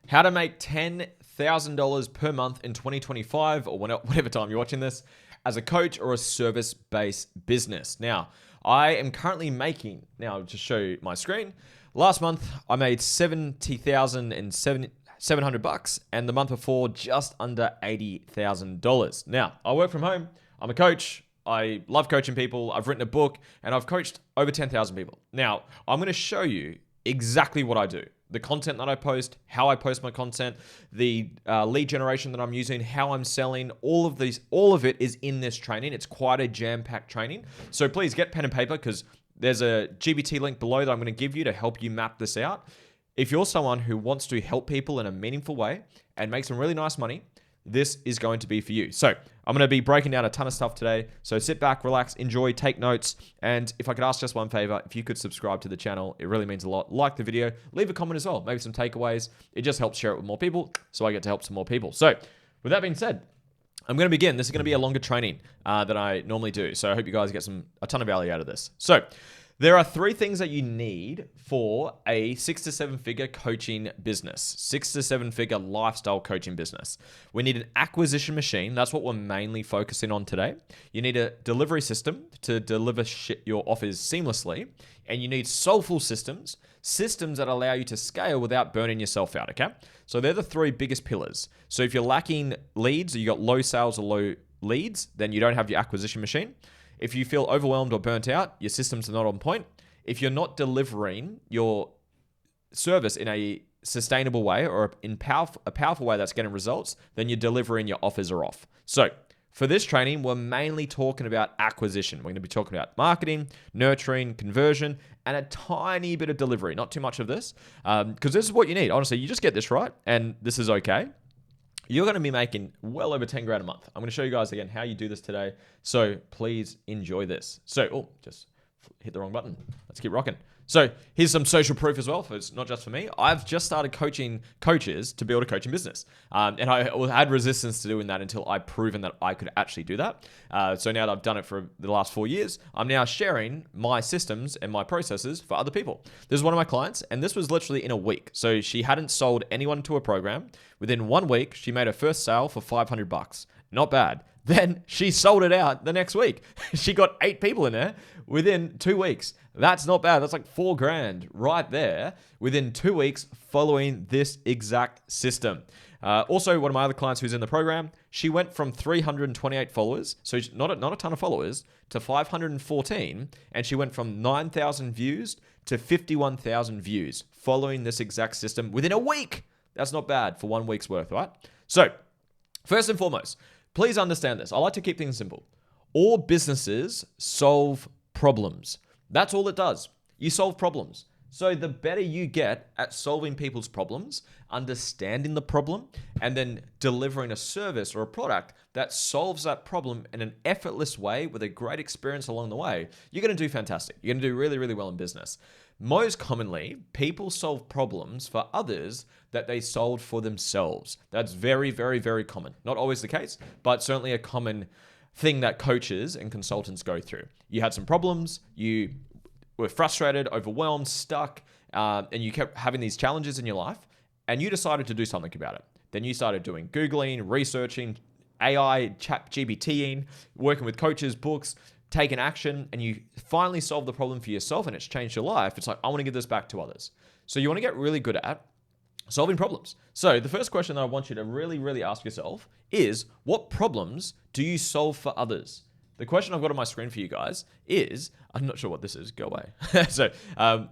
How to make $10,000 per month in 2025 or whatever time you're watching this as a coach or a service-based business. Now, I am currently making, now I'll just show you my screen. Last month, I made $70,700 and the month before just under $80,000. Now, I work from home. I'm a coach. I love coaching people. I've written a book and I've coached over 10,000 people. Now, I'm going to show you exactly what I do. The content that I post, how I post my content, the lead generation that I'm using, how I'm selling, all of it is in this training. It's quite a jam-packed training. So please get pen and paper because there's a GBT link below that I'm going to give you to help you map this out. If you're someone who wants to help people in a meaningful way and make some really nice money, this is going to be for you. So I'm going to be breaking down a ton of stuff today. So sit back, relax, enjoy, take notes. And if I could ask just one favor, if you could subscribe to the channel, it really means a lot. Like the video, leave a comment as well, maybe some takeaways. It just helps share it with more people so I get to help some more people. So with that being said, I'm going to begin. This is going to be a longer training than I normally do. So I hope you guys get a ton of value out of this. So there are 3 things that you need for a 6 to 7 figure coaching business, 6 to 7 figure lifestyle coaching business. We need an acquisition machine. That's what we're mainly focusing on today. You need a delivery system to deliver your offers seamlessly. And you need soulful systems that allow you to scale without burning yourself out, okay? So they're the 3 biggest pillars. So if you're lacking leads, or you got low sales or low leads, then you don't have your acquisition machine. If you feel overwhelmed or burnt out, your systems are not on point. If you're not delivering your service in a sustainable way or in a powerful way that's getting results, then you're delivering your offers are off. So for this training, we're mainly talking about acquisition. We're going to be talking about marketing, nurturing, conversion, and a tiny bit of delivery. Not too much of this, because this is what you need. Honestly, you just get this right, and this is okay. You're going to be making well over 10 grand a month. I'm going to show you guys again how you do this today. So please enjoy this. So, just hit the wrong button. Let's keep rocking. So here's some social proof as well. For it's not just for me. I've just started coaching coaches to build a coaching business. And I had resistance to doing that until I'd proven that I could actually do that. So now that I've done it for the last 4 years, I'm now sharing my systems and my processes for other people. This is one of my clients, and this was literally in a week. So she hadn't sold anyone to a program. Within 1 week, she made her first sale for $500. Not bad. Then she sold it out the next week. She got 8 people in there within 2 weeks. That's not bad. That's like 4 grand right there within 2 weeks following this exact system. Also, one of my other clients who's in the program, she went from 328 followers, so not a ton of followers, to 514, and she went from 9,000 views to 51,000 views following this exact system within a week. That's not bad for 1 week's worth, right? So, first and foremost, please understand this. I like to keep things simple. All businesses solve problems. That's all it does. You solve problems. So the better you get at solving people's problems, understanding the problem, and then delivering a service or a product that solves that problem in an effortless way with a great experience along the way, you're going to do fantastic. You're going to do really, really well in business. Most commonly, people solve problems for others that they solved for themselves. That's very, very, very common. Not always the case, but certainly a common thing that coaches and consultants go through. You had some problems, you were frustrated, overwhelmed, stuck, and you kept having these challenges in your life, and you decided to do something about it. Then you started doing Googling, researching, AI, chat GBTing, working with coaches, books, taking action, and you finally solved the problem for yourself and it's changed your life. It's like, I want to give this back to others. So you want to get really good at solving problems. So the first question that I want you to really, really ask yourself is, what problems do you solve for others? The question I've got on my screen for you guys is, I'm not sure what this is, go away.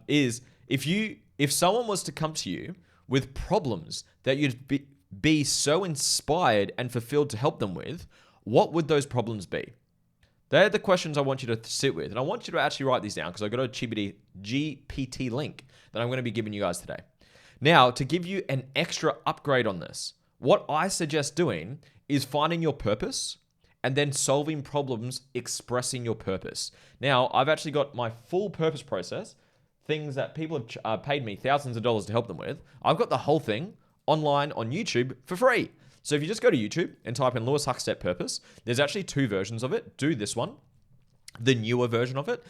Is if someone was to come to you with problems that you'd be so inspired and fulfilled to help them with, what would those problems be? They're the questions I want you to sit with. And I want you to actually write these down because I've got a GPT link that I'm going to be giving you guys today. Now, to give you an extra upgrade on this, what I suggest doing is finding your purpose and then solving problems, expressing your purpose. Now, I've actually got my full purpose process, things that people have paid me thousands of dollars to help them with. I've got the whole thing online on YouTube for free. So if you just go to YouTube and type in Lewis Huckstep Purpose, there's actually 2 versions of it. Do this one. the newer version of it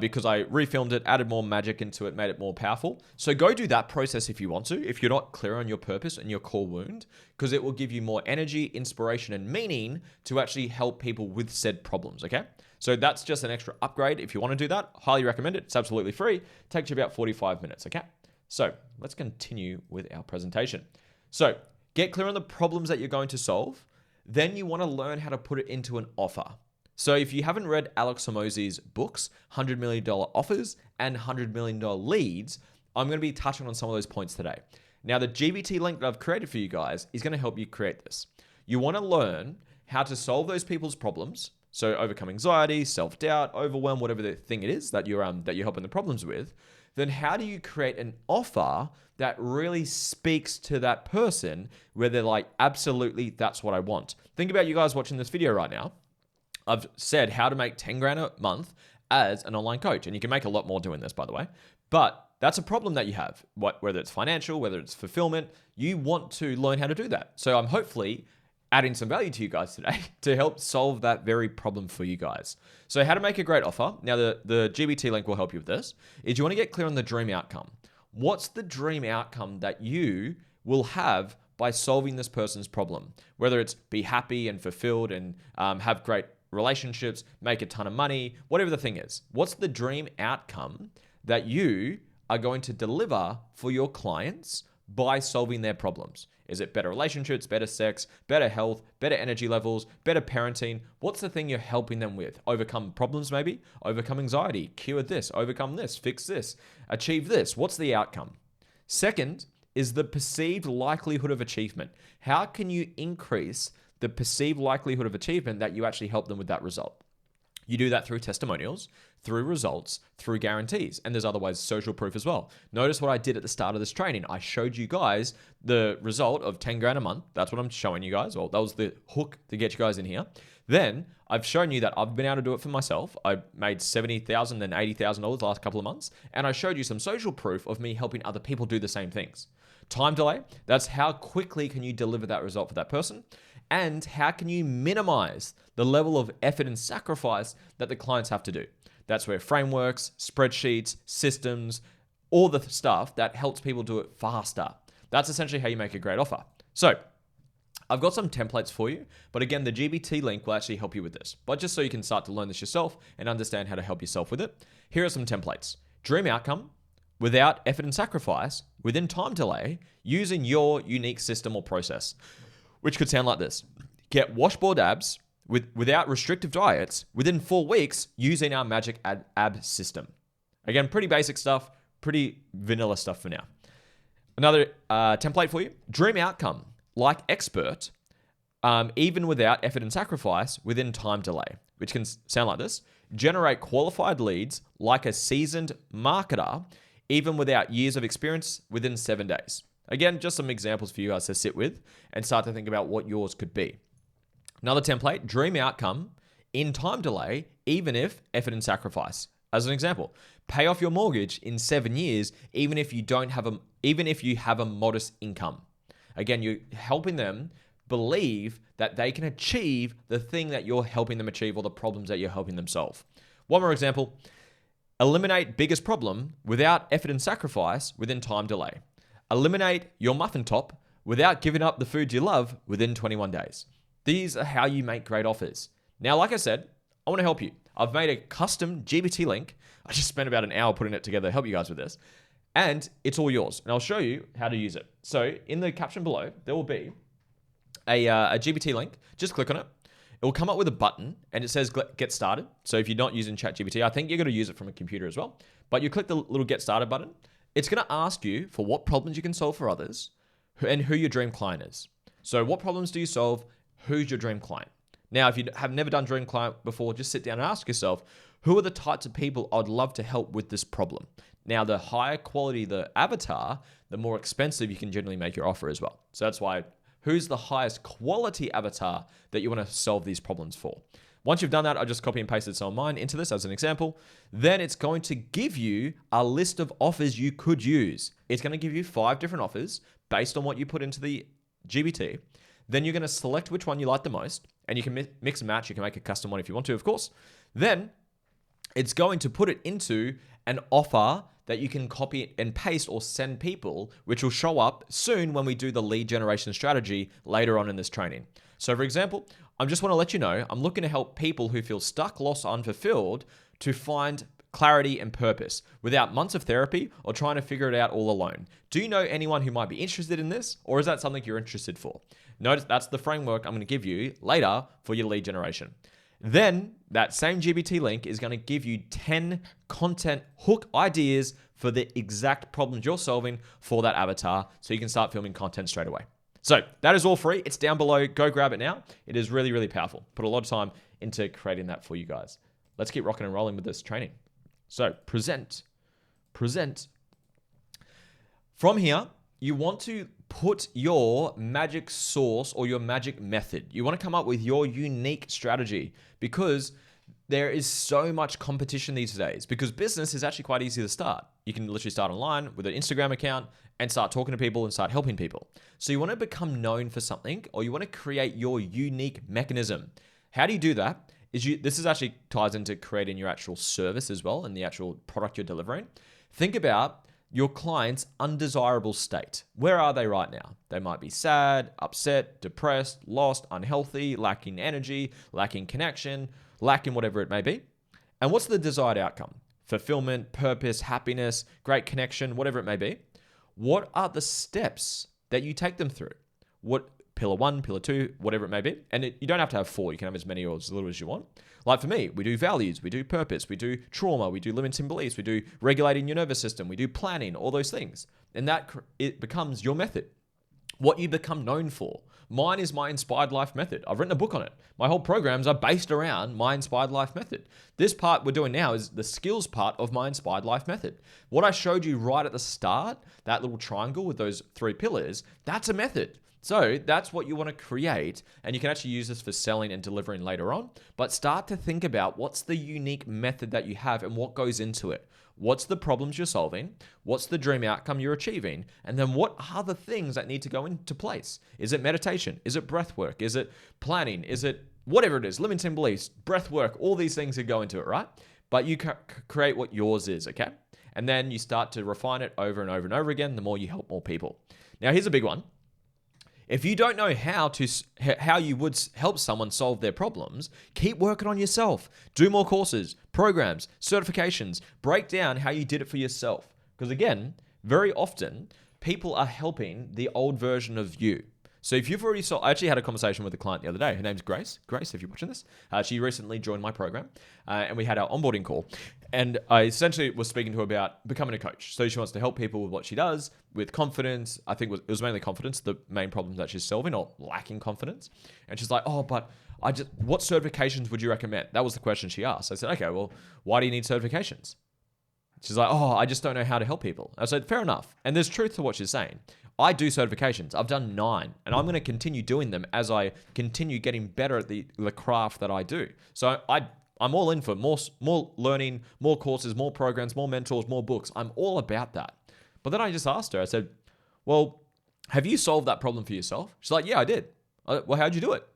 because I refilmed it, added more magic into it, made it more powerful. So go do that process if you want to, if you're not clear on your purpose and your core wound, because it will give you more energy, inspiration, and meaning to actually help people with said problems, okay? So that's just an extra upgrade. If you want to do that, highly recommend it. It's absolutely free. It takes you about 45 minutes, okay? So let's continue with our presentation. So get clear on the problems that you're going to solve. Then you want to learn how to put it into an offer. So if you haven't read Alex Hormozi's books, $100 million Offers and $100 million Leads, I'm going to be touching on some of those points today. Now, the GBT link that I've created for you guys is going to help you create this. You want to learn how to solve those people's problems. So overcome anxiety, self-doubt, overwhelm, whatever the thing it is that you're helping the problems with. Then how do you create an offer that really speaks to that person where they're like, absolutely, that's what I want. Think about you guys watching this video right now. I've said how to make 10 grand a month as an online coach. And you can make a lot more doing this, by the way. But that's a problem that you have, whether it's financial, whether it's fulfillment. You want to learn how to do that. So I'm hopefully adding some value to you guys today to help solve that very problem for you guys. So how to make a great offer. Now, the GBT link will help you with this. Is you want to get clear on the dream outcome. What's the dream outcome that you will have by solving this person's problem? Whether it's be happy and fulfilled and have great relationships, make a ton of money, whatever the thing is. What's the dream outcome that you are going to deliver for your clients by solving their problems? Is it better relationships, better sex, better health, better energy levels, better parenting? What's the thing you're helping them with? Overcome problems maybe? Overcome anxiety, cure this, overcome this, fix this, achieve this. What's the outcome? Second is the perceived likelihood of achievement. How can you increase the perceived likelihood of achievement that you actually help them with that result? You do that through testimonials, through results, through guarantees. And there's otherwise social proof as well. Notice what I did at the start of this training. I showed you guys the result of 10 grand a month. That's what I'm showing you guys. Well, that was the hook to get you guys in here. Then I've shown you that I've been able to do it for myself. I made $70,000 and $80,000 the last couple of months. And I showed you some social proof of me helping other people do the same things. Time delay, that's how quickly can you deliver that result for that person. And how can you minimize the level of effort and sacrifice that the clients have to do? That's where frameworks, spreadsheets, systems, all the stuff that helps people do it faster. That's essentially how you make a great offer. So I've got some templates for you, but again, the GBT link will actually help you with this. But just so you can start to learn this yourself and understand how to help yourself with it, here are some templates. Dream outcome, without effort and sacrifice, within time delay, using your unique system or process. Which could sound like this. Get washboard abs without restrictive diets within 4 weeks using our magic ab system. Again, pretty basic stuff, pretty vanilla stuff for now. Another template for you. Dream outcome, like expert, even without effort and sacrifice within time delay, which can sound like this. Generate qualified leads like a seasoned marketer, even without years of experience within 7 days. Again, just some examples for you guys to sit with and start to think about what yours could be. Another template, dream outcome in time delay, even if effort and sacrifice. As an example, pay off your mortgage in 7 years, even if you have a modest income. Again, you're helping them believe that they can achieve the thing that you're helping them achieve or the problems that you're helping them solve. One more example, eliminate biggest problem without effort and sacrifice within time delay. Eliminate your muffin top without giving up the food you love within 21 days. These are how you make great offers. Now, like I said, I want to help you. I've made a custom GBT link. I just spent about an hour putting it together to help you guys with this. And it's all yours. And I'll show you how to use it. So in the caption below, there will be a GBT link. Just click on it. It will come up with a button and it says get started. So if you're not using ChatGPT, I think you're going to use it from a computer as well. But you click the little get started button. It's going to ask you for what problems you can solve for others and who your dream client is. So what problems do you solve? Who's your dream client? Now, if you have never done dream client before, just sit down and ask yourself, who are the types of people I'd love to help with this problem? Now, the higher quality the avatar, the more expensive you can generally make your offer as well. So that's why, who's the highest quality avatar that you want to solve these problems for? Once you've done that, I just copy and pasted some of mine into this as an example. Then it's going to give you a list of offers you could use. It's going to give you 5 different offers based on what you put into the GBT. Then you're going to select which one you like the most, and you can mix and match. You can make a custom one if you want to, of course. Then it's going to put it into an offer that you can copy and paste or send people, which will show up soon when we do the lead generation strategy later on in this training. So for example, I just want to let you know, I'm looking to help people who feel stuck, lost, unfulfilled to find clarity and purpose without months of therapy or trying to figure it out all alone. Do you know anyone who might be interested in this, or is that something you're interested for? Notice that's the framework I'm going to give you later for your lead generation. Then that same GBT link is going to give you 10 content hook ideas for the exact problems you're solving for that avatar, so you can start filming content straight away. So that is all free. It's down below. Go grab it now. It is really, really powerful. Put a lot of time into creating that for you guys. Let's keep rocking and rolling with this training. So present. From here, you want to put your magic sauce or your magic method. You want to come up with your unique strategy, because there is so much competition these days, because business is actually quite easy to start. You can literally start online with an Instagram account and start talking to people and start helping people. So you want to become known for something, or you want to create your unique mechanism. How do you do that? This is actually ties into creating your actual service as well and the actual product you're delivering. Think about your client's undesirable state. Where are they right now? They might be sad, upset, depressed, lost, unhealthy, lacking energy, lacking connection, lacking whatever it may be. And what's the desired outcome? Fulfillment, purpose, happiness, great connection, whatever it may be. What are the steps that you take them through? What pillar 1, pillar 2, whatever it may be. And you don't have to have 4. You can have as many or as little as you want. Like for me, we do values, we do purpose, we do trauma, we do limiting beliefs, we do regulating your nervous system, we do planning, all those things. And it becomes your method, what you become known for. Mine is my inspired life method. I've written a book on it. My whole programs are based around my inspired life method. This part we're doing now is the skills part of my inspired life method. What I showed you right at the start, that little triangle with those 3 pillars, that's a method. So that's what you want to create, and you can actually use this for selling and delivering later on, but start to think about what's the unique method that you have and what goes into it. What's the problems you're solving? What's the dream outcome you're achieving? And then what are the things that need to go into place? Is it meditation? Is it breath work? Is it planning? Is it whatever it is, limiting beliefs, breath work, all these things that go into it, right? But you create what yours is, okay? And then you start to refine it over and over and over again, the more you help more people. Now, here's a big one. If you don't know how you would help someone solve their problems, keep working on yourself. Do more courses, programs, certifications. Break down how you did it for yourself. Because again, very often, people are helping the old version of you. So if you've already I actually had a conversation with a client the other day. Her name's Grace. Grace, if you're watching this, she recently joined my program, and we had our onboarding call. And I essentially was speaking to her about becoming a coach. So she wants to help people with what she does, with confidence. I think it was mainly confidence, the main problem that she's solving, or lacking confidence. And she's like, oh, but what certifications would you recommend? That was the question she asked. I said, okay, well, why do you need certifications? She's like, oh, I just don't know how to help people. I said, fair enough. And there's truth to what she's saying. I do certifications. I've done 9, and I'm going to continue doing them as I continue getting better at the craft that I do. So I'm all in for more learning, more courses, more programs, more mentors, more books. I'm all about that. But then I just asked her, I said, well, have you solved that problem for yourself? She's like, yeah, I did. Well, how'd you do it?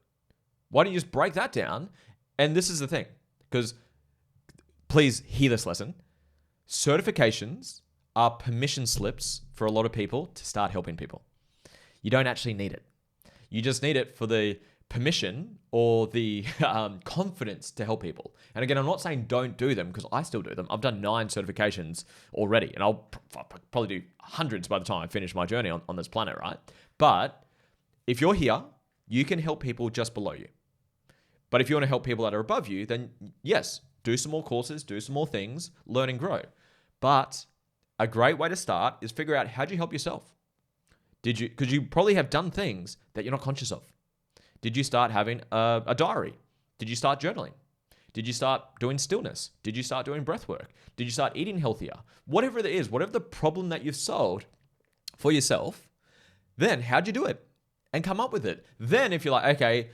Why don't you just break that down? And this is the thing, because please hear this lesson. Certifications are permission slips for a lot of people to start helping people. You don't actually need it. You just need it for the permission or the confidence to help people. And again, I'm not saying don't do them, because I still do them. I've done 9 certifications already, and I'll probably do hundreds by the time I finish my journey on this planet, right? But if you're here, you can help people just below you. But if you want to help people that are above you, then yes, do some more courses, do some more things, learn and grow. But a great way to start is figure out, how'd you help yourself? Because you probably have done things that you're not conscious of. Did you start having a diary? Did you start journaling? Did you start doing stillness? Did you start doing breath work? Did you start eating healthier? Whatever it is, whatever the problem that you've solved for yourself, then how'd you do it? And come up with it. Then if you're like, okay,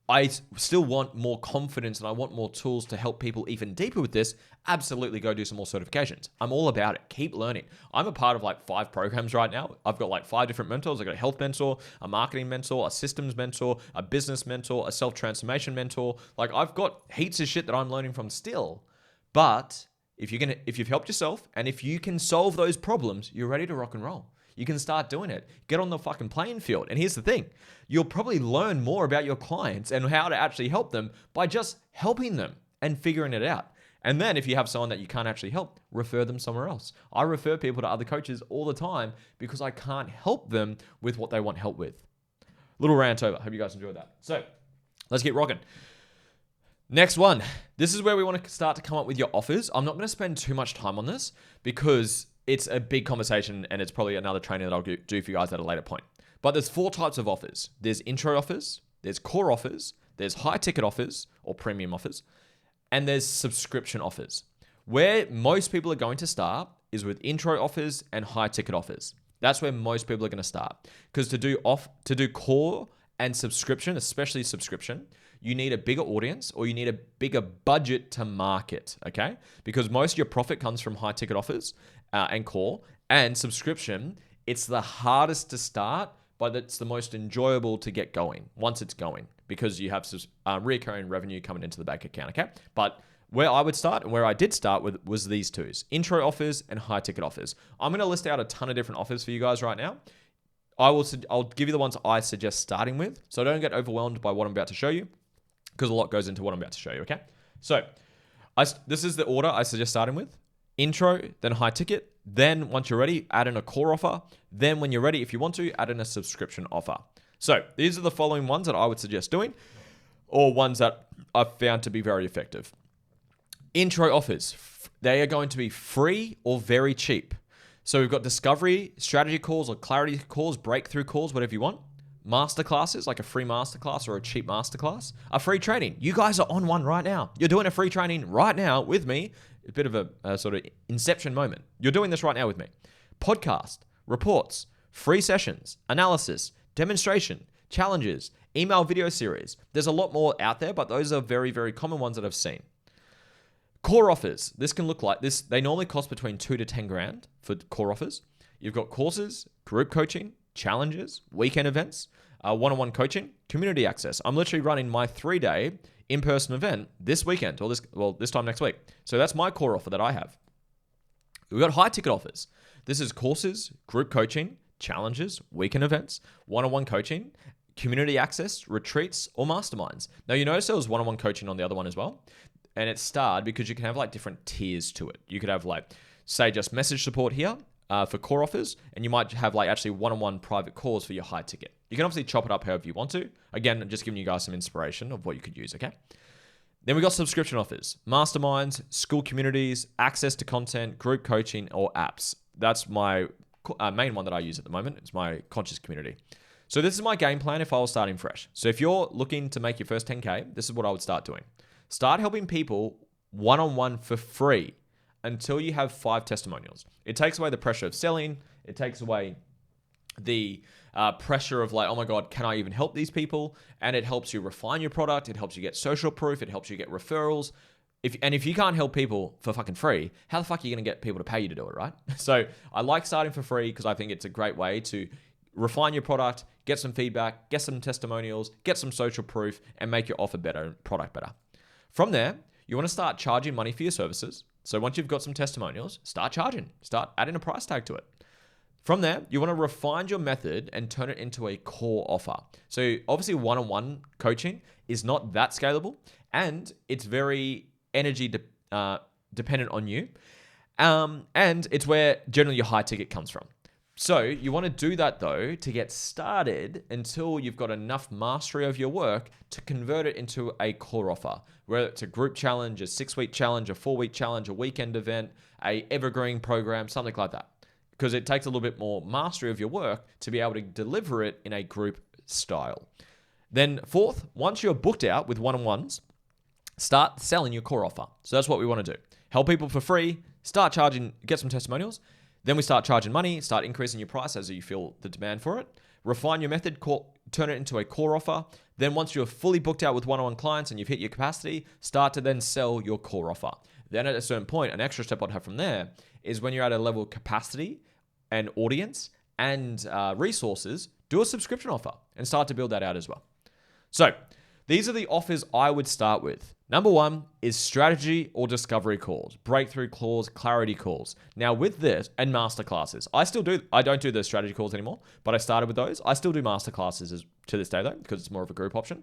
I still want more confidence and I want more tools to help people even deeper with this, absolutely go do some more certifications. I'm all about it. Keep learning. I'm a part of like 5 programs right now. I've got like 5 different mentors. I've got a health mentor, a marketing mentor, a systems mentor, a business mentor, a self-transformation mentor. Like I've got heaps of shit that I'm learning from still. But if you've helped yourself and if you can solve those problems, you're ready to rock and roll. You can start doing it. Get on the fucking playing field. And here's the thing. You'll probably learn more about your clients and how to actually help them by just helping them and figuring it out. And then if you have someone that you can't actually help, refer them somewhere else. I refer people to other coaches all the time because I can't help them with what they want help with. Little rant over. Hope you guys enjoyed that. So let's get rocking. Next one. This is where we want to start to come up with your offers. I'm not going to spend too much time on this because it's a big conversation and it's probably another training that I'll do for you guys at a later point. But there's 4 types of offers. There's intro offers, there's core offers, there's high ticket offers or premium offers, and there's subscription offers. Where most people are going to start is with intro offers and high ticket offers. That's where most people are going to start. Because to do core and subscription, especially subscription, you need a bigger audience or you need a bigger budget to market, okay? Because most of your profit comes from high ticket offers and core, and subscription, it's the hardest to start, but it's the most enjoyable to get going once it's going because you have recurring revenue coming into the bank account, okay? But where I would start and where I did start with was these 2, intro offers and high ticket offers. I'm going to list out a ton of different offers for you guys right now. I'll give you the ones I suggest starting with, so don't get overwhelmed by what I'm about to show you because a lot goes into what I'm about to show you, okay? So this is the order I suggest starting with. Intro, then high ticket, then once you're ready, add in a core offer. Then when you're ready, if you want to, add in a subscription offer. So these are the following ones that I would suggest doing or ones that I've found to be very effective. Intro offers, they are going to be free or very cheap. So we've got discovery, strategy calls or clarity calls, breakthrough calls, whatever you want. Masterclasses, like a free masterclass or a cheap masterclass. A free training. You guys are on one right now. You're doing a free training right now with me. A bit of a sort of inception moment. You're doing this right now with me. Podcast, reports, free sessions, analysis, demonstration, challenges, email video series. There's a lot more out there, but those are very, very common ones that I've seen. Core offers. This can look like this. They normally cost between 2 to 10 grand for core offers. You've got courses, group coaching, challenges, weekend events, one-on-one coaching, community access. I'm literally running my 3-day in-person event this weekend or this time next week. So that's my core offer that I have. We've got high ticket offers. This is courses, group coaching, challenges, weekend events, one-on-one coaching, community access, retreats, or masterminds. Now you notice there was one-on-one coaching on the other one as well. And it's starred because you can have like different tiers to it. You could have like, say just message support here for core offers. And you might have like actually one-on-one private calls for your high ticket. You can obviously chop it up however you want to. Again, I'm just giving you guys some inspiration of what you could use, okay? Then we got subscription offers, masterminds, school communities, access to content, group coaching, or apps. That's my main one that I use at the moment. It's my conscious community. So this is my game plan if I was starting fresh. So if you're looking to make your first 10K, this is what I would start doing. Start helping people one-on-one for free until you have 5 testimonials. It takes away the pressure of selling. It takes away the pressure of like, oh my God, can I even help these people? And it helps you refine your product. It helps you get social proof. It helps you get referrals. If you can't help people for fucking free, how the fuck are you going to get people to pay you to do it, right? So I like starting for free because I think it's a great way to refine your product, get some feedback, get some testimonials, get some social proof, and make your offer better, product better. From there, you want to start charging money for your services. So once you've got some testimonials, start charging. Start adding a price tag to it. From there, you want to refine your method and turn it into a core offer. So obviously one-on-one coaching is not that scalable and it's very energy dependent on you. And it's where generally your high ticket comes from. So you want to do that though to get started until you've got enough mastery of your work to convert it into a core offer, whether it's a group challenge, a 6-week challenge, a 4-week challenge, a weekend event, a evergreen program, something like that. Because it takes a little bit more mastery of your work to be able to deliver it in a group style. Then fourth, once you're booked out with one-on-ones, start selling your core offer. So that's what we want to do. Help people for free, start charging, get some testimonials. Then we start charging money, start increasing your price as you feel the demand for it. Refine your method, turn it into a core offer. Then once you're fully booked out with one-on-one clients and you've hit your capacity, start to then sell your core offer. Then at a certain point, an extra step I'd have from there is when you're at a level of capacity and audience and resources, do a subscription offer and start to build that out as well. So These are the offers I would start with. Number one is strategy or discovery calls, breakthrough calls, clarity calls. Now with this, and masterclasses. I don't do the strategy calls anymore, but I started with those. I still do masterclasses to this day though, because it's more of a group option.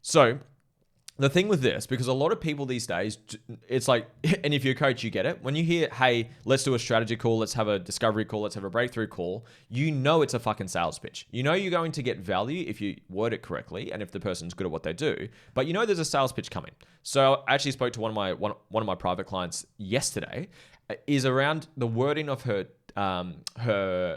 So the thing with this, because a lot of people these days, it's like, and if you're a coach, you get it. When you hear, hey, let's do a strategy call, let's have a discovery call, let's have a breakthrough call, you know it's a fucking sales pitch. You know you're going to get value if you word it correctly and if the person's good at what they do, but you know there's a sales pitch coming. So I actually spoke to one of my private clients yesterday, is around the wording of her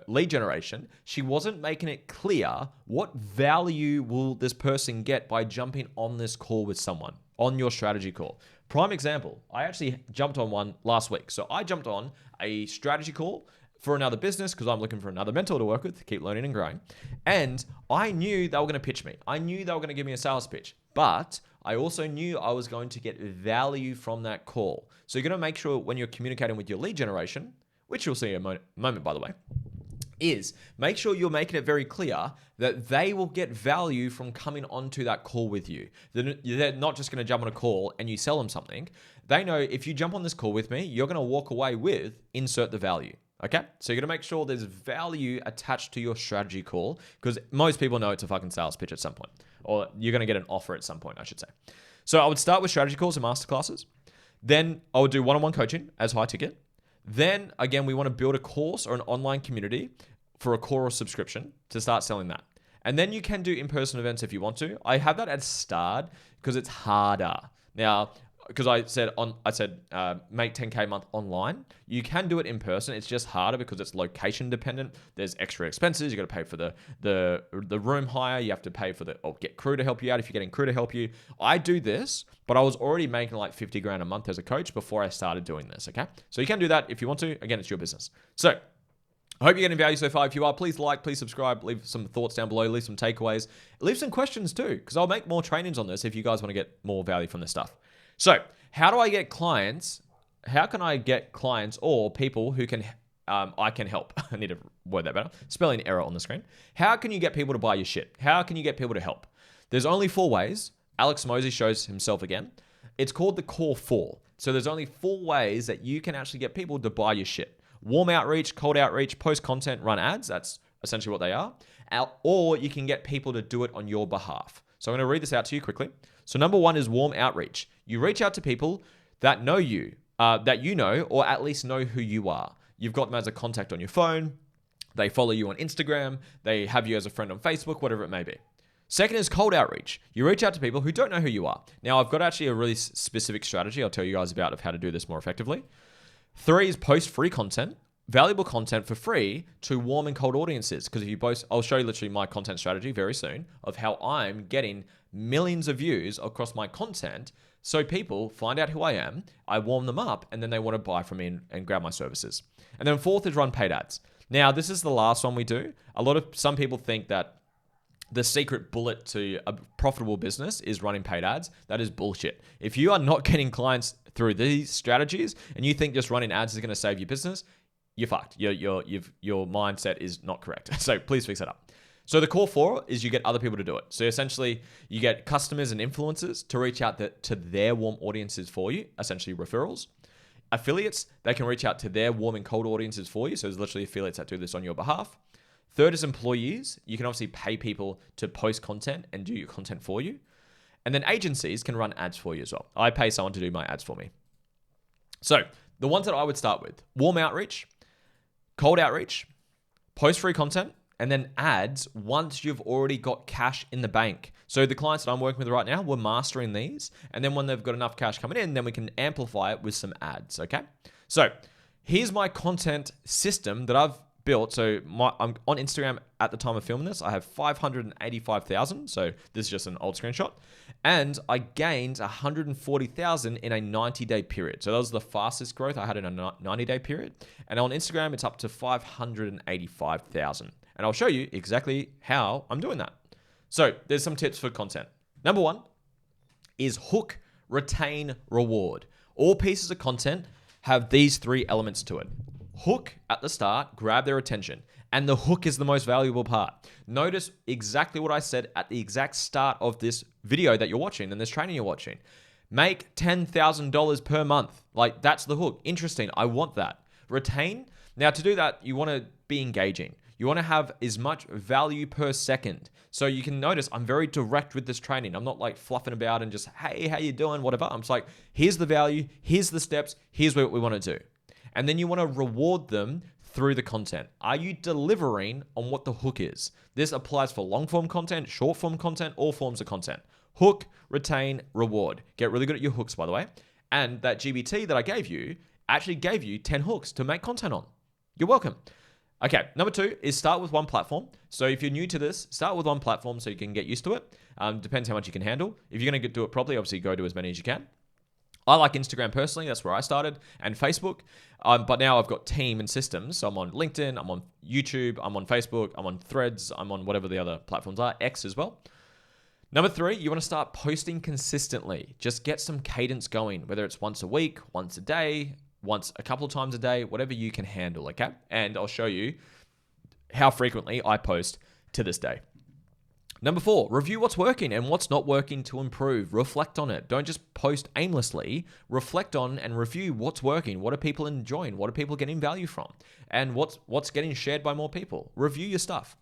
lead generation. She wasn't making it clear what value will this person get by jumping on this call with someone, on your strategy call. Prime example, I actually jumped on one last week. So I jumped on a strategy call for another business because I'm looking for another mentor to work with, to keep learning and growing. And I knew they were going to pitch me. I knew they were going to give me a sales pitch, but I also knew I was going to get value from that call. So you're going to make sure when you're communicating with your lead generation, which you'll see in a moment, by the way, is make sure you're making it very clear that they will get value from coming onto that call with you. They're not just going to jump on a call and you sell them something. They know if you jump on this call with me, you're going to walk away with insert the value. Okay? So you're going to make sure there's value attached to your strategy call because most people know it's a fucking sales pitch at some point, or you're going to get an offer at some point, I should say. So I would start with strategy calls and masterclasses. Then I would do one-on-one coaching as high ticket. Then again, we want to build a course or an online community for a core or subscription to start selling that. And then you can do in-person events if you want to. I have that as starred because it's harder. Now, because I said make 10K a month online. You can do it in person. It's just harder because it's location dependent. There's extra expenses. You got to pay for the room hire. You have to pay for or get crew to help you out if you're getting crew to help you. I do this, but I was already making like 50 grand a month as a coach before I started doing this. Okay, so you can do that if you want to. Again, it's your business. So I hope you're getting value so far. If you are, please like, please subscribe, leave some thoughts down below, leave some takeaways, leave some questions too, because I'll make more trainings on this if you guys want to get more value from this stuff. So how do I get clients? How can I get clients or people who can, I can help? I need to word that better. Spelling error on the screen. How can you get people to buy your shit? How can you get people to help? There's only 4 ways. Alex Mosey shows himself again. It's called the core 4. So there's only 4 ways that you can actually get people to buy your shit. Warm outreach, cold outreach, post content, run ads. That's essentially what they are. Or you can get people to do it on your behalf. So I'm going to read this out to you quickly. So number 1 is warm outreach. You reach out to people that know you, that you know, or at least know who you are. You've got them as a contact on your phone. They follow you on Instagram. They have you as a friend on Facebook, whatever it may be. Second is cold outreach. You reach out to people who don't know who you are. Now, I've got actually a really specific strategy I'll tell you guys about of how to do this more effectively. 3 is post free content. Valuable content for free to warm and cold audiences. Because if you post, I'll show you literally my content strategy very soon of how I'm getting millions of views across my content. So people find out who I am, I warm them up, and then they want to buy from me and grab my services. And then 4th is run paid ads. Now, this is the last one we do. Some people think that the secret bullet to a profitable business is running paid ads. That is bullshit. If you are not getting clients through these strategies and you think just running ads is going to save your business, you're fucked. Your mindset is not correct. So please fix that up. So the core 4 is you get other people to do it. So essentially you get customers and influencers to reach out to their warm audiences for you, essentially referrals. Affiliates, they can reach out to their warm and cold audiences for you. So there's literally affiliates that do this on your behalf. 3rd is employees. You can obviously pay people to post content and do your content for you. And then agencies can run ads for you as well. I pay someone to do my ads for me. So the ones that I would start with: warm outreach, cold outreach, post free content, and then ads once you've already got cash in the bank. So the clients that I'm working with right now, we're mastering these. And then when they've got enough cash coming in, then we can amplify it with some ads, okay? So here's my content system that I've built. So I'm on Instagram at the time of filming this. I have 585,000. So this is just an old screenshot. And I gained 140,000 in a 90-day period. So that was the fastest growth I had in a 90-day period. And on Instagram, it's up to 585,000. And I'll show you exactly how I'm doing that. So there's some tips for content. Number 1 is hook, retain, reward. All pieces of content have these 3 elements to it: Hook at the start, grab their attention. And the hook is the most valuable part. Notice exactly what I said at the exact start of this video that you're watching and this training you're watching. Make $10,000 per month. Like, that's the hook. Interesting. I want that. Retain. Now, to do that, you want to be engaging. You want to have as much value per second. So you can notice I'm very direct with this training. I'm not like fluffing about and just, hey, how you doing? Whatever. I'm just like, here's the value. Here's the steps. Here's what we want to do. And then you want to reward them through the content. Are you delivering on what the hook is? This applies for long form content, short form content, all forms of content. Hook, retain, reward. Get really good at your hooks, by the way. And that GBT that I gave you actually gave you 10 hooks to make content on. You're welcome. Okay, number 2 is start with one platform. So if you're new to this, start with one platform so you can get used to it. Depends how much you can handle. If you're going to do it properly, obviously go to as many as you can. I like Instagram personally. That's where I started. And Facebook. But now I've got team and systems. So I'm on LinkedIn. I'm on YouTube. I'm on Facebook. I'm on Threads. I'm on whatever the other platforms are. X as well. Number 3, you want to start posting consistently. Just get some cadence going, whether it's once a week, once a day, once a couple of times a day, whatever you can handle, okay? And I'll show you how frequently I post to this day. Number 4, review what's working and what's not working to improve. Reflect on it. Don't just post aimlessly. Reflect on and review what's working. What are people enjoying? What are people getting value from? And what's getting shared by more people? Review your stuff.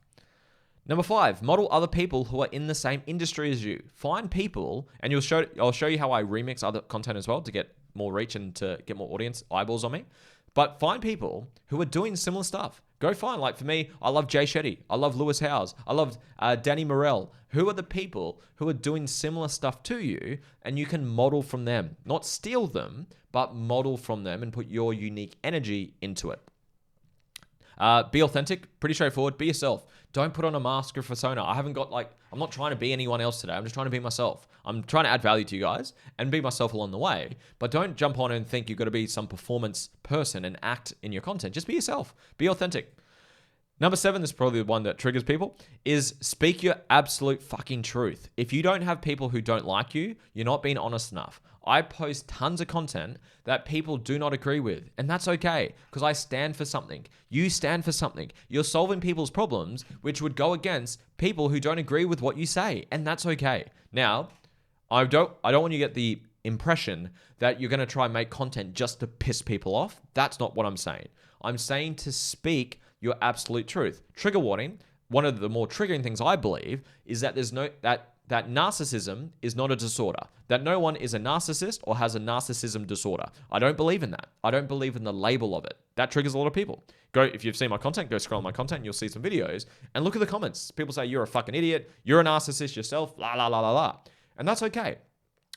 Number 5, model other people who are in the same industry as you. Find people, and I'll show you how I remix other content as well to get more reach and to get more audience eyeballs on me. But find people who are doing similar stuff. Go find, like for me, I love Jay Shetty. I love Lewis Howes. I love Danny Morell. Who are the people who are doing similar stuff to you, and you can model from them. Not steal them, but model from them and put your unique energy into it. Be authentic, pretty straightforward. Be yourself. Don't put on a mask or persona. I'm not trying to be anyone else today. I'm just trying to be myself. I'm trying to add value to you guys and be myself along the way. But don't jump on and think you've got to be some performance person and act in your content. Just be yourself. Be authentic. Number 7, this is probably the one that triggers people, is speak your absolute fucking truth. If you don't have people who don't like you, you're not being honest enough. I post tons of content that people do not agree with, and that's okay, because I stand for something. You stand for something. You're solving people's problems, which would go against people who don't agree with what you say, and that's okay. Now, I don't want you to get the impression that you're going to try and make content just to piss people off. That's not what I'm saying. I'm saying to speak your absolute truth. Trigger warning. One of the more triggering things I believe is that that narcissism is not a disorder. That no one is a narcissist or has a narcissism disorder. I don't believe in that. I don't believe in the label of it. That triggers a lot of people. If you've seen my content, go scroll my content, you'll see some videos and look at the comments. People say, you're a fucking idiot. You're a narcissist yourself, la, la, la, la, la. And that's okay,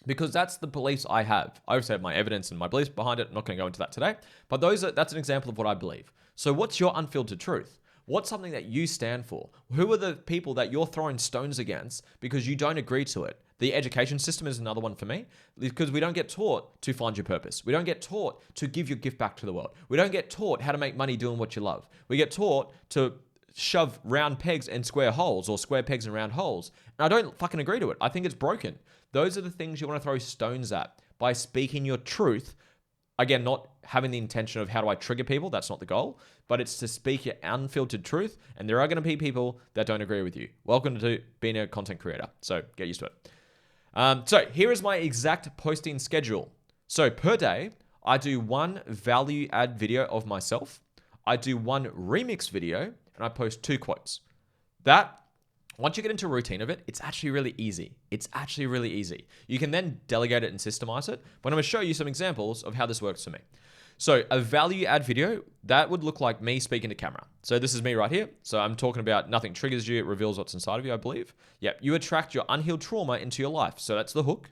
because that's the beliefs I have. I obviously have my evidence and my beliefs behind it. I'm not going to go into that today, but that's an example of what I believe. So what's your unfiltered truth? What's something that you stand for? Who are the people that you're throwing stones against because you don't agree to it? The education system is another one for me, because we don't get taught to find your purpose. We don't get taught to give your gift back to the world. We don't get taught how to make money doing what you love. We get taught to shove round pegs in square holes, or square pegs in round holes. And I don't fucking agree to it. I think it's broken. Those are the things you want to throw stones at by speaking your truth. Again, not having the intention of how do I trigger people. That's not the goal, but it's to speak your unfiltered truth. And there are going to be people that don't agree with you. Welcome to being a content creator. So get used to it. So here is my exact posting schedule. So per day, I do one value add video of myself. I do one remix video, and I post 2 quotes. Once you get into a routine of it, it's actually really easy. You can then delegate it and systemize it, but I'm going to show you some examples of how this works for me. So a value add video, that would look like me speaking to camera. So this is me right here. So I'm talking about nothing triggers you, it reveals what's inside of you, I believe. Yeah, you attract your unhealed trauma into your life. So that's the hook,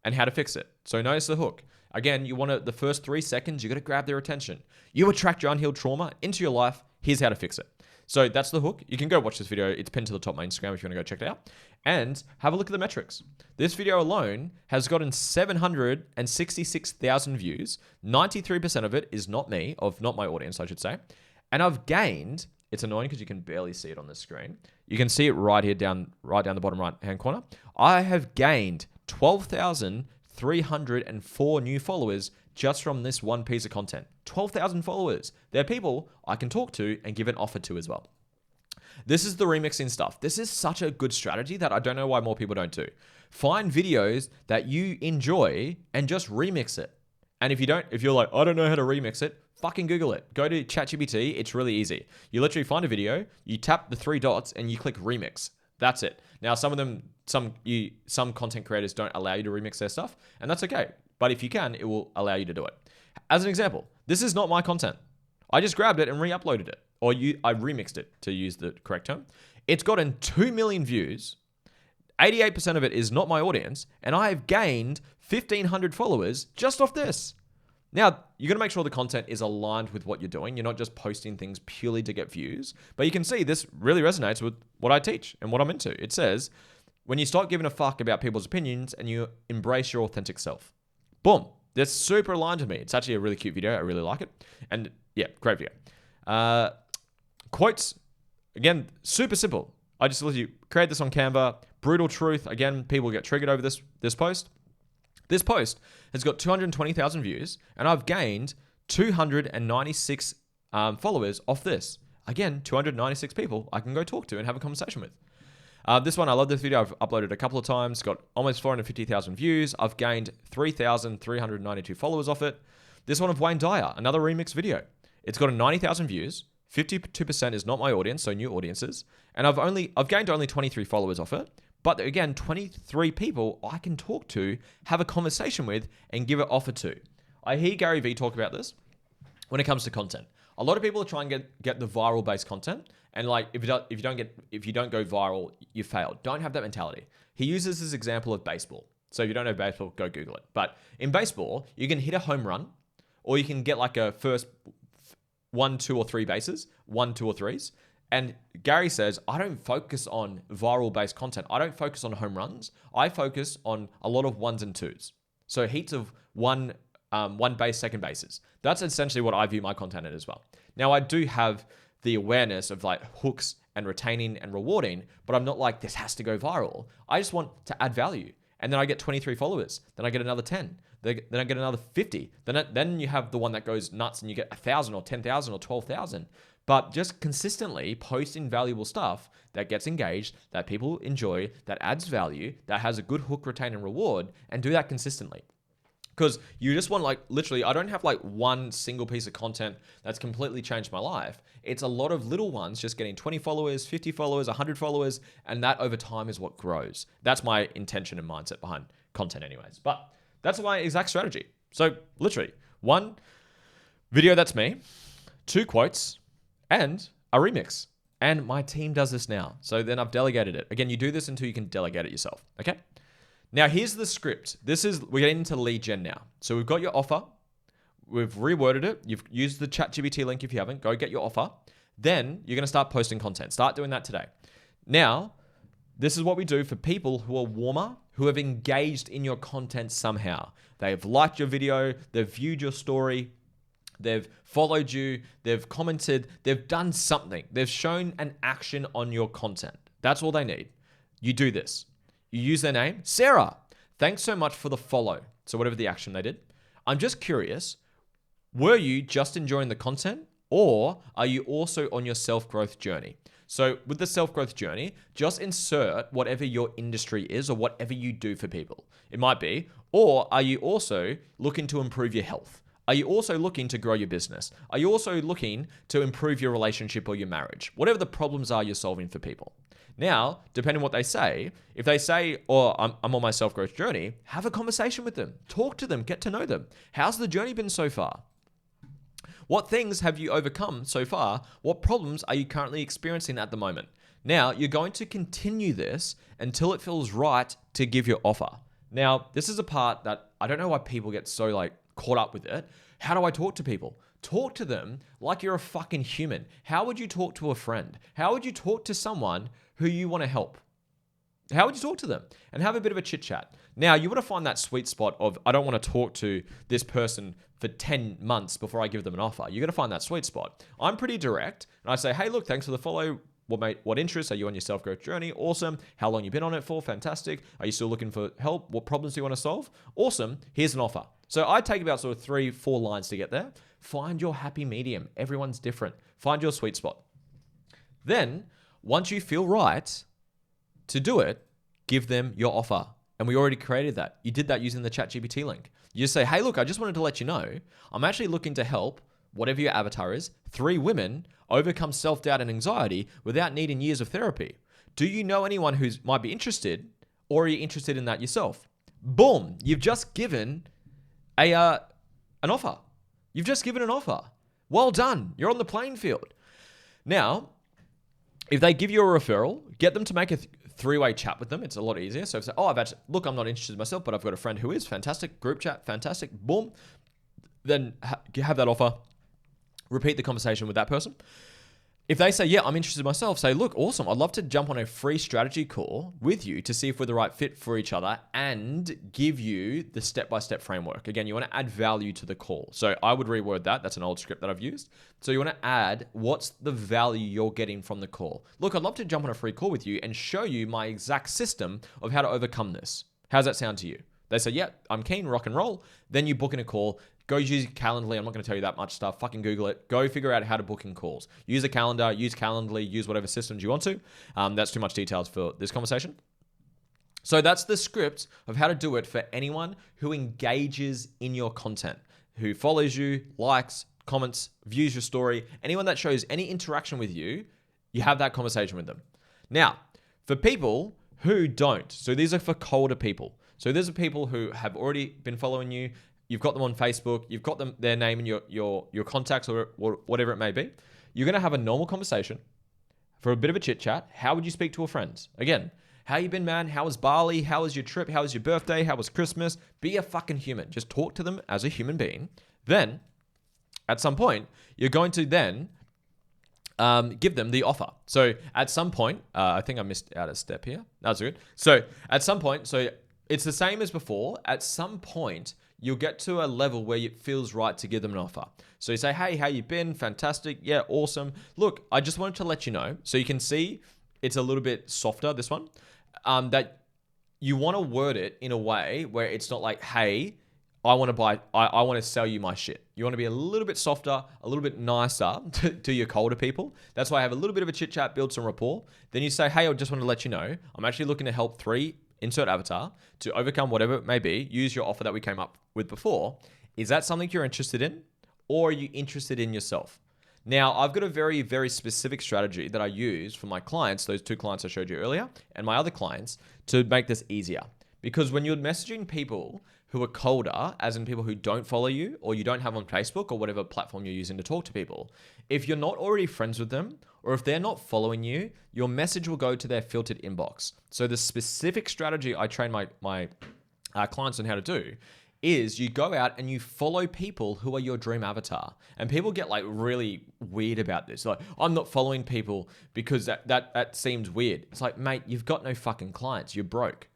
and how to fix it. So notice the hook. Again, the first 3 seconds, you got to grab their attention. You attract your unhealed trauma into your life. Here's how to fix it. So that's the hook. You can go watch this video. It's pinned to the top of my Instagram if you want to go check it out. And have a look at the metrics. This video alone has gotten 766,000 views. 93% of it is not me, not my audience, I should say. And I've gained, it's annoying because you can barely see it on the screen. You can see it right here, down the bottom right-hand corner. I have gained 12,304 new followers just from this one piece of content. 12,000 followers. They're people I can talk to and give an offer to as well. This is the remixing stuff. This is such a good strategy that I don't know why more people don't do. Find videos that you enjoy and just remix it. And if you're like, I don't know how to remix it, fucking Google it. Go to ChatGPT. It's really easy. You literally find a video, you tap the 3 dots and you click remix. That's it. Now, some content creators don't allow you to remix their stuff, and that's okay. But if you can, it will allow you to do it. As an example, this is not my content. I just grabbed it and re-uploaded it. I remixed it, to use the correct term. It's gotten 2 million views. 88% of it is not my audience, and I have gained 1,500 followers just off this. Now, you're going to make sure the content is aligned with what you're doing. You're not just posting things purely to get views. But you can see this really resonates with what I teach and what I'm into. It says, when you start giving a fuck about people's opinions and you embrace your authentic self. Boom. That's super aligned with me. It's actually a really cute video. I really like it. And yeah, great video. Quotes, again, super simple. I just literally create this on Canva. Brutal truth. Again, people get triggered over this post. This post has got 220,000 views, and I've gained 296 followers off this. Again, 296 people I can go talk to and have a conversation with. This one, I love this video. I've uploaded a couple of times. Got almost 450,000 views. I've gained 3,392 followers off it. This one of Wayne Dyer, another remix video. It's got 90,000 views. 52% is not my audience, so new audiences. And I've gained only 23 followers off it. But again, 23 people I can talk to, have a conversation with, and give an offer to. I hear Gary Vee talk about this when it comes to content. A lot of people are trying to get the viral based content, and like if you don't go viral, you failed. Don't have that mentality. He uses this example of baseball. So if you don't know baseball, go Google it. But in baseball, you can hit a home run, or you can get like a first 1, 2, or 3 bases, 1, 2, or 3s. And Gary says, I don't focus on viral based content. I don't focus on home runs. I focus on a lot of 1s and 2s. So heats of one base, second bases. That's essentially what I view my content in as well. Now, I do have the awareness of like hooks and retaining and rewarding, but I'm not like, this has to go viral. I just want to add value. And then I get 23 followers. Then I get another 10. Then I get another 50. Then you have the one that goes nuts and you get 1,000 or 10,000 or 12,000. But just consistently posting valuable stuff that gets engaged, that people enjoy, that adds value, that has a good hook, retain, and reward, and do that consistently. Because you just want like, literally, I don't have like one single piece of content that's completely changed my life. It's a lot of little ones just getting 20 followers, 50 followers, 100 followers, and that over time is what grows. That's my intention and mindset behind content anyways. But that's my exact strategy. So literally, 1 video that's me, 2 quotes, and a remix. And my team does this now. So then I've delegated it. Again, you do this until you can delegate it yourself. Okay. Now here's the script. We're getting into lead gen now. So we've got your offer. We've reworded it. You've used the GBT link. If you haven't, go get your offer. Then you're going to start posting content. Start doing that today. Now, this is what we do for people who are warmer, who have engaged in your content somehow. They've liked your video. They've viewed your story. They've followed you, they've commented, they've done something. They've shown an action on your content. That's all they need. You do this. You use their name. Sarah, thanks so much for the follow. So whatever the action they did. I'm just curious, were you just enjoying the content, or are you also on your self-growth journey? So with the self-growth journey, just insert whatever your industry is or whatever you do for people. It might be, or are you also looking to improve your health? Are you also looking to grow your business? Are you also looking to improve your relationship or your marriage? Whatever the problems are you're solving for people. Now, depending on what they say, if they say, I'm on my self-growth journey, have a conversation with them. Talk to them, get to know them. How's the journey been so far? What things have you overcome so far? What problems are you currently experiencing at the moment? Now, you're going to continue this until it feels right to give your offer. Now, this is a part that I don't know why people get so like caught up with it. How do I talk to people? Talk to them like you're a fucking human. How would you talk to a friend? How would you talk to someone who you want to help? How would you talk to them? And have a bit of a chit chat. Now, you want to find that sweet spot of, I don't want to talk to this person for 10 months before I give them an offer. You're going to find that sweet spot. I'm pretty direct. And I say, hey, look, thanks for the follow. What interests? Are you on your self-growth journey? Awesome. How long you been on it for? Fantastic. Are you still looking for help? What problems do you want to solve? Awesome. Here's an offer. So I take about sort of 3-4 lines to get there. Find your happy medium. Everyone's different. Find your sweet spot. Then, once you feel right to do it, give them your offer. And we already created that. You did that using the GBT link. You just say, hey, look, I just wanted to let you know, I'm actually looking to help, whatever your avatar is, 3 women overcome self-doubt and anxiety without needing years of therapy. Do you know anyone who might be interested, or are you interested in that yourself? Boom, you've just given an offer. You've just given an offer. Well done. You're on the playing field. Now, if they give you a referral, get them to make a 3-way chat with them. It's a lot easier. So if they say, look, I'm not interested myself, but I've got a friend who is. Fantastic. Group chat. Fantastic. Boom. Then have that offer. Repeat the conversation with that person. If they say, yeah, I'm interested myself, say, look, awesome. I'd love to jump on a free strategy call with you to see if we're the right fit for each other and give you the step-by-step framework. Again, you want to add value to the call. So I would reword that. That's an old script that I've used. So you want to add what's the value you're getting from the call. Look, I'd love to jump on a free call with you and show you my exact system of how to overcome this. How's that sound to you? They say, yeah, I'm keen, rock and roll. Then you book in a call. Go use Calendly. I'm not going to tell you that much stuff. Fucking Google it. Go figure out how to book in calls. Use a calendar, use Calendly, use whatever systems you want to. That's too much details for this conversation. So that's the script of how to do it for anyone who engages in your content, who follows you, likes, comments, views your story. Anyone that shows any interaction with you, you have that conversation with them. Now, for people who don't, so these are for colder people. So these are people who have already been following you. You've got them on Facebook. You've got them their name in your contacts or whatever it may be. You're going to have a normal conversation for a bit of a chit chat. How would you speak to a friend? Again, how you been, man? How was Bali? How was your trip? How was your birthday? How was Christmas? Be a fucking human. Just talk to them as a human being. Then, at some point, you're going to then give them the offer. So at some point, I think I missed out a step here. That's good. So at some point, so it's the same as before. At some point, you'll get to a level where it feels right to give them an offer. So you say, hey, how you been? Fantastic. Yeah, awesome. Look, I just wanted to let you know. So you can see it's a little bit softer, this one, that you want to word it in a way where it's not like, hey, I want to sell you my shit. You want to be a little bit softer, a little bit nicer to your colder people. That's why I have a little bit of a chit chat, build some rapport. Then you say, hey, I just want to let you know, I'm actually looking to help 3 insert avatar to overcome whatever it may be. Use your offer that we came up with before. Is that something you're interested in, or are you interested in yourself? Now, I've got a very, very specific strategy that I use for my clients, those 2 clients I showed you earlier, and my other clients, to make this easier. Because when you're messaging people who are colder, as in people who don't follow you, or you don't have on Facebook or whatever platform you're using to talk to people, if you're not already friends with them, or if they're not following you, your message will go to their filtered inbox. So the specific strategy I train my clients on how to do is you go out and you follow people who are your dream avatar. And people get like really weird about this. Like, I'm not following people because that seems weird. It's like, mate, you've got no fucking clients. You're broke.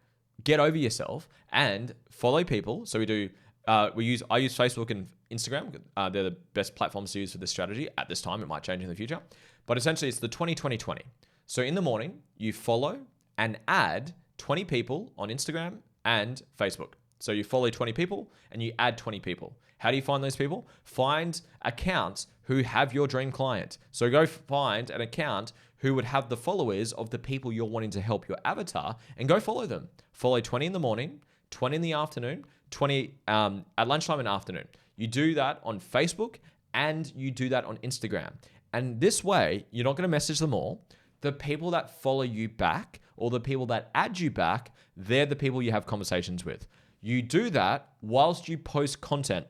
Get over yourself and follow people. So I use Facebook and Instagram. They're the best platforms to use for this strategy at this time. It might change in the future. But essentially, it's the 20-20-20. So in the morning, you follow and add 20 people on Instagram and Facebook. So you follow 20 people and you add 20 people. How do you find those people? Find accounts who have your dream client. So go find an account who would have the followers of the people you're wanting to help your avatar and go follow them. Follow 20 in the morning, 20 in the afternoon, 20 at lunchtime and afternoon. You do that on Facebook and you do that on Instagram. And this way, you're not going to message them all. The people that follow you back or the people that add you back, they're the people you have conversations with. You do that whilst you post content.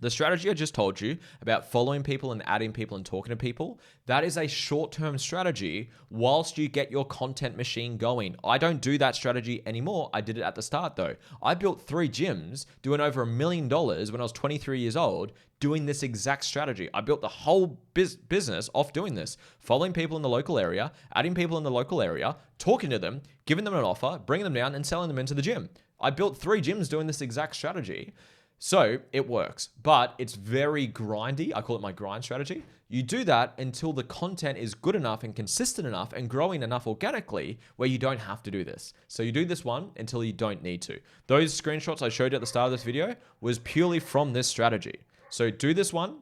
The strategy I just told you about following people and adding people and talking to people, that is a short-term strategy whilst you get your content machine going. I don't do that strategy anymore. I did it at the start though. I built 3 gyms doing over $1 million when I was 23 years old doing this exact strategy. I built the whole business off doing this, following people in the local area, adding people in the local area, talking to them, giving them an offer, bringing them down and selling them into the gym. I built 3 gyms doing this exact strategy. So it works, but it's very grindy. I call it my grind strategy. You do that until the content is good enough and consistent enough and growing enough organically where you don't have to do this. So you do this one until you don't need to. Those screenshots I showed you at the start of this video was purely from this strategy. So do this one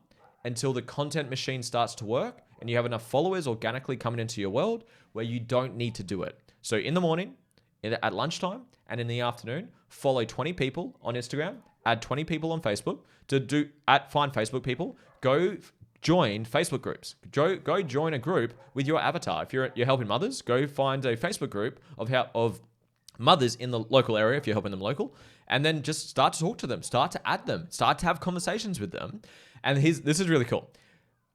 until the content machine starts to work and you have enough followers organically coming into your world where you don't need to do it. So in the morning, at lunchtime, and in the afternoon, follow 20 people on Instagram, add 20 people on Facebook find Facebook people, go join Facebook groups. Go join a group with your avatar. If you're helping mothers, go find a Facebook group of mothers in the local area if you're helping them local, and then just start to talk to them, start to add them, start to have conversations with them. And this is really cool.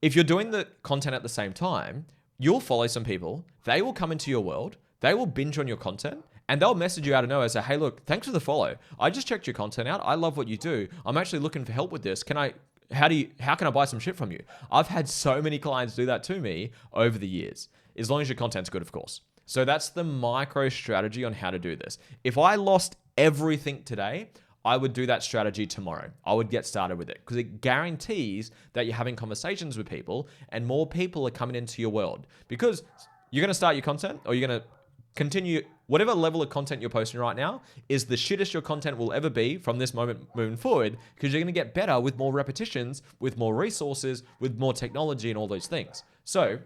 If you're doing the content at the same time, you'll follow some people, they will come into your world, they will binge on your content, and they'll message you out of nowhere and say, hey, look, thanks for the follow. I just checked your content out. I love what you do. I'm actually looking for help with this. How can I buy some shit from you? I've had so many clients do that to me over the years, as long as your content's good, of course. So that's the micro strategy on how to do this. If I lost everything today, I would do that strategy tomorrow. I would get started with it because it guarantees that you're having conversations with people and more people are coming into your world, because you're going to start your content, or you're going to continue whatever level of content you're posting right now is the shittest your content will ever be from this moment moving forward, because you're going to get better with more repetitions, with more resources, with more technology and all those things. So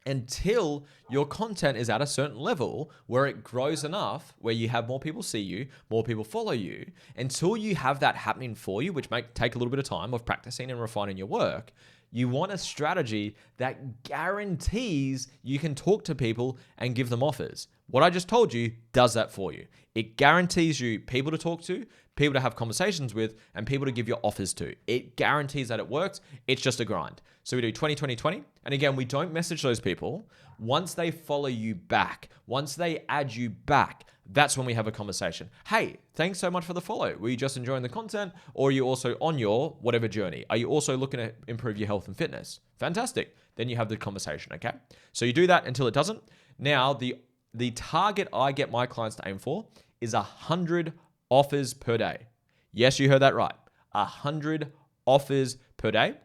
until your content is at a certain level where it grows enough, where you have more people see you, more people follow you, until you have that happening for you, which might take a little bit of time of practicing and refining your work, you want a strategy that guarantees you can talk to people and give them offers. What I just told you does that for you. It guarantees you people to talk to, people to have conversations with, and people to give your offers to. It guarantees that it works. It's just a grind. So we do 20, 20, 20. And again, we don't message those people. Once they follow you back, once they add you back, that's when we have a conversation. Hey, thanks so much for the follow. Were you just enjoying the content, or are you also on your whatever journey? Are you also looking to improve your health and fitness? Fantastic. Then you have the conversation, okay? So you do that until it doesn't. Now, the target I get my clients to aim for is 100 offers per day. Yes, you heard that right. 100 offers per day.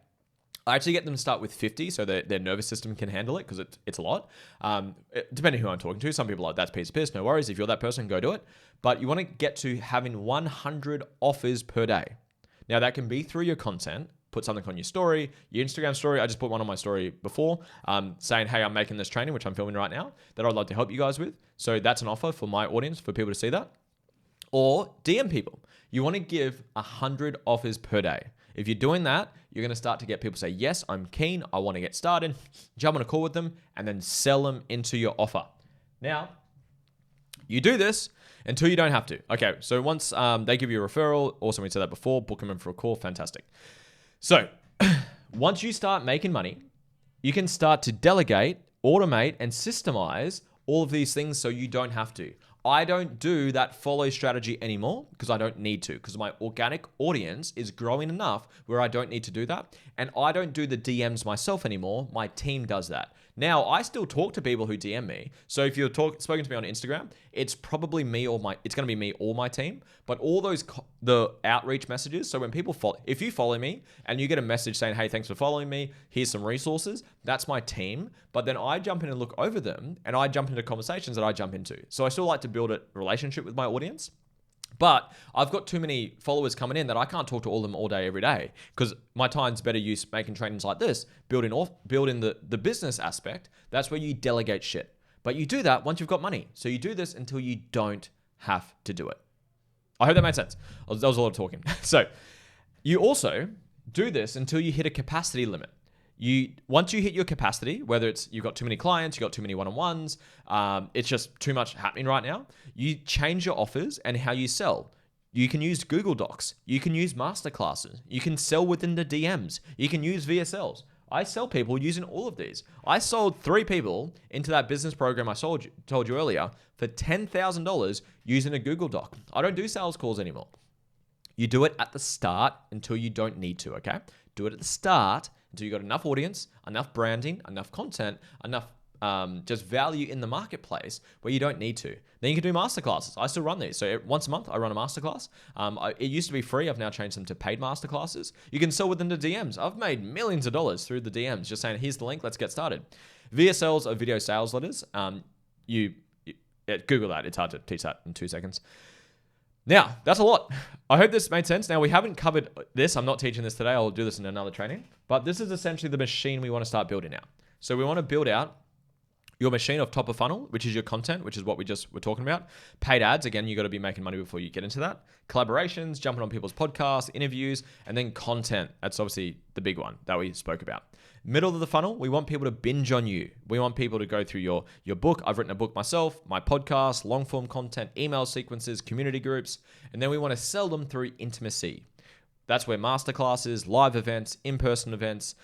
I actually get them to start with 50 so that their nervous system can handle it, because it's a lot. Depending who I'm talking to, some people are like, that's piece of piss, no worries. If you're that person, go do it. But you want to get to having 100 offers per day. Now, that can be through your content. Put something on your story, your Instagram story. I just put one on my story before saying, hey, I'm making this training, which I'm filming right now, that I'd like to help you guys with. So that's an offer for my audience, for people to see that. Or DM people. You want to give 100 offers per day. If you're doing that, you're going to start to get people say, yes, I'm keen. I want to get started. Jump on a call with them and then sell them into your offer. Now, you do this until you don't have to. Okay, so once they give you a referral, also we said that before, book them in for a call. Fantastic. So once you start making money, you can start to delegate, automate, and systemize all of these things so you don't have to. I don't do that follow strategy anymore because I don't need to, because my organic audience is growing enough where I don't need to do that. And I don't do the DMs myself anymore. My team does that. Now, I still talk to people who DM me. So if you're spoken to me on Instagram, it's probably it's going to be me or my team. But all the outreach messages, so when people if you follow me and you get a message saying, hey, thanks for following me, here's some resources, that's my team. But then I jump in and look over them, and I jump into conversations that I jump into. So I still like to build a relationship with my audience. But I've got too many followers coming in that I can't talk to all of them all day, every day, because my time's better use making trainings like this, building the business aspect. That's where you delegate shit. But you do that once you've got money. So you do this until you don't have to do it. I hope that made sense. That was a lot of talking. So you also do this until you hit a capacity limit. Once you hit your capacity, whether it's you've got too many clients, you've got too many one-on-ones, it's just too much happening right now, you change your offers and how you sell. You can use Google Docs. You can use masterclasses. You can sell within the DMs. You can use VSLs. I sell people using all of these. I sold 3 people into that business program I told you earlier for $10,000 using a Google Doc. I don't do sales calls anymore. You do it at the start until you don't need to, okay? Do it at the start until you got enough audience, enough branding, enough content, enough just value in the marketplace where you don't need to. Then you can do masterclasses. I still run these. So once a month, I run a masterclass. It used to be free. I've now changed them to paid masterclasses. You can sell within the DMs. I've made millions of dollars through the DMs, just saying, here's the link, let's get started. VSLs are video sales letters. Google that. It's hard to teach that in 2 seconds. Now, that's a lot. I hope this made sense. Now, we haven't covered this. I'm not teaching this today. I'll do this in another training. But this is essentially the machine we want to start building out. So we want to build out your machine of top of funnel, which is your content, which is what we just were talking about. Paid ads, again, you got to be making money before you get into that. Collaborations, jumping on people's podcasts, interviews, and then content. That's obviously the big one that we spoke about. Middle of the funnel, we want people to binge on you. We want people to go through your book. I've written a book myself, my podcast, long form content, email sequences, community groups, and then we want to sell them through intimacy. That's where masterclasses, live events, in-person events,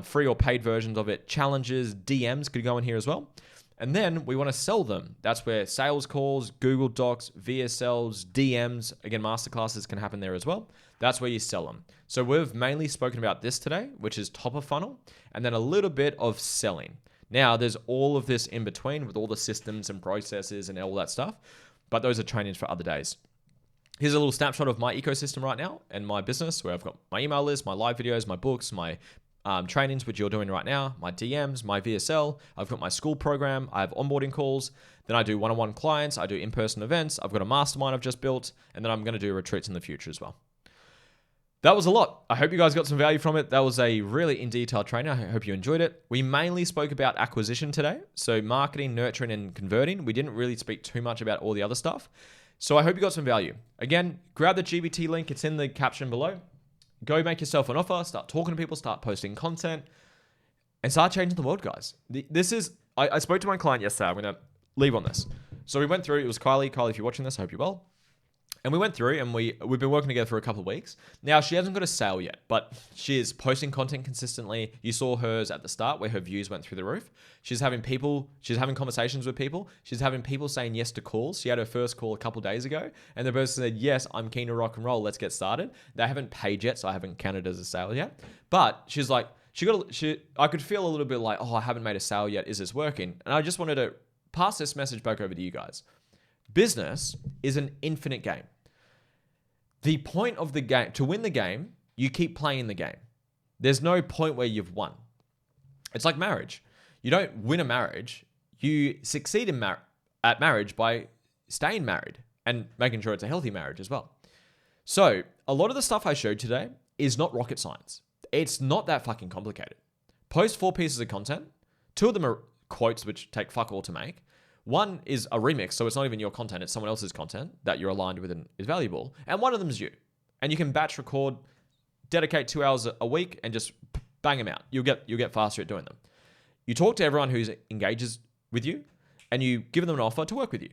free or paid versions of it, challenges, DMs could go in here as well. And then we want to sell them. That's where sales calls, Google Docs, VSLs, DMs, again, masterclasses can happen there as well. That's where you sell them. So we've mainly spoken about this today, which is top of funnel, and then a little bit of selling. Now, there's all of this in between with all the systems and processes and all that stuff, but those are trainings for other days. Here's a little snapshot of my ecosystem right now and my business, where I've got my email list, my live videos, my books, my trainings, which you're doing right now, my DMs, my VSL. I've got my school program. I have onboarding calls. Then I do one-on-one clients. I do in-person events. I've got a mastermind I've just built. And then I'm going to do retreats in the future as well. That was a lot. I hope you guys got some value from it. That was a really in-detail training. I hope you enjoyed it. We mainly spoke about acquisition today. So marketing, nurturing, and converting. We didn't really speak too much about all the other stuff. So I hope you got some value. Again, grab the GBT link. It's in the caption below. Go make yourself an offer. Start talking to people. Start posting content. And start changing the world, guys. I spoke to my client yesterday. I'm going to leave on this. So we went through. It was Kylie. Kylie, if you're watching this, I hope you're well. And we went through and we've been working together for a couple of weeks. Now, she hasn't got a sale yet, but she is posting content consistently. You saw hers at the start where her views went through the roof. She's having conversations with people. She's having people saying yes to calls. She had her first call a couple of days ago and the person said, yes, I'm keen to rock and roll. Let's get started. They haven't paid yet, so I haven't counted as a sale yet. But she's like, I could feel a little bit like, oh, I haven't made a sale yet. Is this working? And I just wanted to pass this message back over to you guys. Business is an infinite game. The point of the game, to win the game, you keep playing the game. There's no point where you've won. It's like marriage. You don't win a marriage. You succeed at marriage by staying married and making sure it's a healthy marriage as well. So a lot of the stuff I showed today is not rocket science. It's not that fucking complicated. Post 4 pieces of content. 2 of them are quotes which take fuck all to make. One is a remix, so it's not even your content, it's someone else's content that you're aligned with and is valuable. And one of them is you. And you can batch record, dedicate 2 hours a week and just bang them out. You'll get faster at doing them. You talk to everyone who engages with you and you give them an offer to work with you.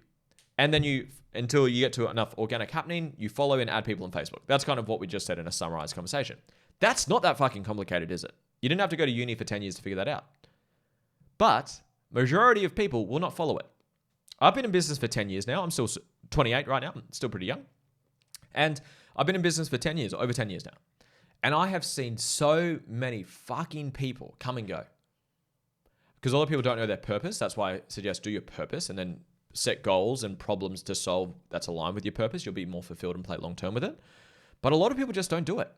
And then until you get to enough organic happening, you follow and add people on Facebook. That's kind of what we just said in a summarized conversation. That's not that fucking complicated, is it? You didn't have to go to uni for 10 years to figure that out. But majority of people will not follow it. I've been in business for 10 years now. I'm still 28 right now. I'm still pretty young. And I've been in business for 10 years, over 10 years now. And I have seen so many fucking people come and go. Because a lot of people don't know their purpose. That's why I suggest do your purpose and then set goals and problems to solve that's aligned with your purpose. You'll be more fulfilled and play long term with it. But a lot of people just don't do it.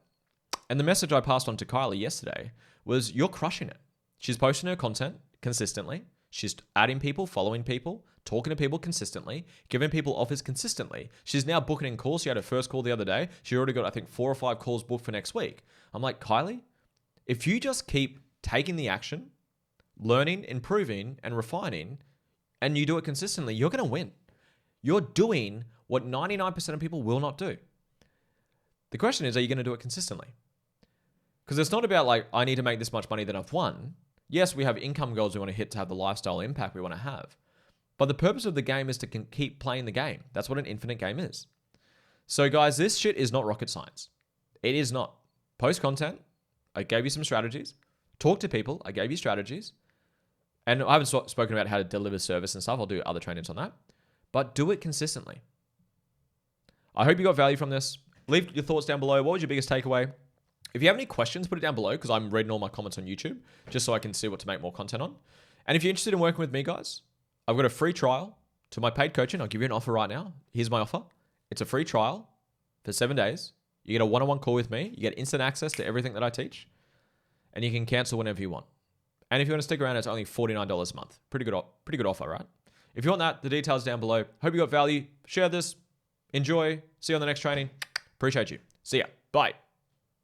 And the message I passed on to Kylie yesterday was, you're crushing it. She's posting her content consistently. She's adding people, following people, talking to people consistently, giving people offers consistently. She's now booking in calls. She had her first call the other day. She already got, I think, 4 or 5 calls booked for next week. I'm like, Kylie, if you just keep taking the action, learning, improving, and refining, and you do it consistently, you're going to win. You're doing what 99% of people will not do. The question is, are you going to do it consistently? Because it's not about like, I need to make this much money that I've won. Yes, we have income goals we want to hit to have the lifestyle impact we want to have. But the purpose of the game is to keep playing the game. That's what an infinite game is. So guys, this shit is not rocket science. It is not. Post content. I gave you some strategies. Talk to people. I gave you strategies. And I haven't spoken about how to deliver service and stuff. I'll do other trainings on that. But do it consistently. I hope you got value from this. Leave your thoughts down below. What was your biggest takeaway? If you have any questions, put it down below because I'm reading all my comments on YouTube just so I can see what to make more content on. And if you're interested in working with me, guys, I've got a free trial to my paid coaching. I'll give you an offer right now. Here's my offer. It's a free trial for 7 days. You get a one-on-one call with me. You get instant access to everything that I teach. And you can cancel whenever you want. And if you want to stick around, it's only $49 a month. Pretty good offer, right? If you want that, the details down below. Hope you got value. Share this. Enjoy. See you on the next training. Appreciate you. See ya. Bye.